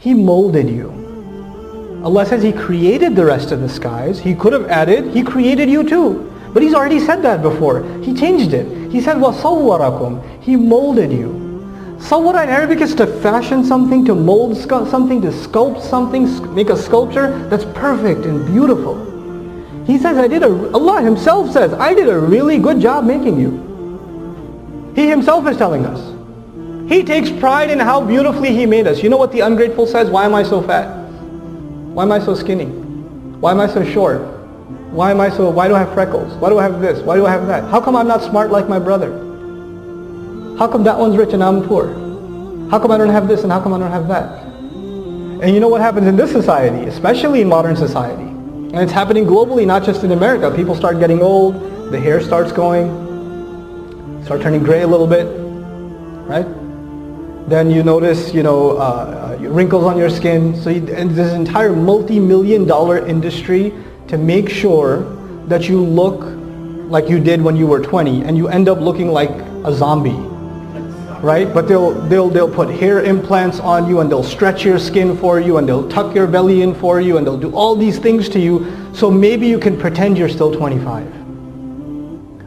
He molded you. Allah says He created the rest of the skies. He could have added, He created you too. But He's already said that before. He changed it. He said, وَصَوَّرَكُمْ. He molded you. Sawwara in Arabic is to fashion something, to mold something, to sculpt something, make a sculpture that's perfect and beautiful. He says, Allah Himself says, I did a really good job making you. He Himself is telling us. He takes pride in how beautifully He made us. You know what the ungrateful says? Why am I so fat? Why am I so skinny? Why am I so short? Why do I have freckles? Why do I have this? Why do I have that? How come I'm not smart like my brother? How come that one's rich and I'm poor? How come I don't have this and how come I don't have that? And you know what happens in this society, especially in modern society, and it's happening globally, not just in America. People start getting old, the hair starts start turning gray a little bit, right? Then you notice, wrinkles on your skin. So and this entire multi-million-dollar industry to make sure that you look like you did when you were 20 and you end up looking like a zombie, right? But they'll put hair implants on you and they'll stretch your skin for you and they'll tuck your belly in for you and they'll do all these things to you so maybe you can pretend you're still 25.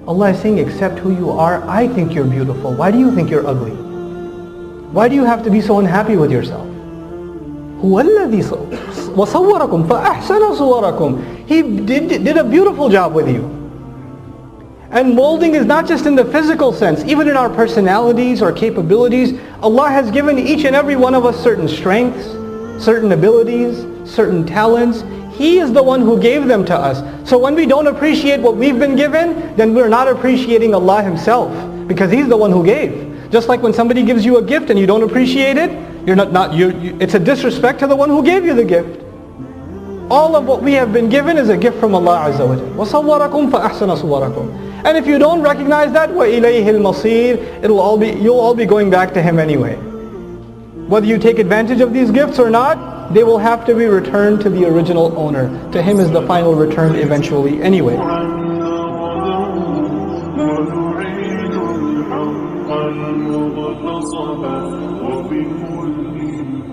Allah is saying, accept who you are. I think you're beautiful. Why do you think you're ugly? Why do you have to be so unhappy with yourself? هُوَ الَّذِي وَصَوَّرَكُمْ فَأَحْسَنَ صُوَرَكُمْ. He did a beautiful job with you. And molding is not just in the physical sense, even in our personalities or capabilities. Allah has given each and every one of us certain strengths, certain abilities, certain talents. He is the one who gave them to us. So when we don't appreciate what we've been given, then we're not appreciating Allah Himself, because He's the one who gave. Just like when somebody gives you a gift and you don't appreciate it, it's a disrespect to the one who gave you the gift. All of what we have been given is a gift from Allah Azza wa Jalla. وَصَوَّرَكُمْ فَأَحْسَنَ صُوَرَكُمْ. And if you don't recognize that, وَإِلَيْهِ الْمَصِيرِ, you'll all be going back to Him anyway. Whether you take advantage of these gifts or not, they will have to be returned to the original owner. To Him is the final return eventually anyway. وبكل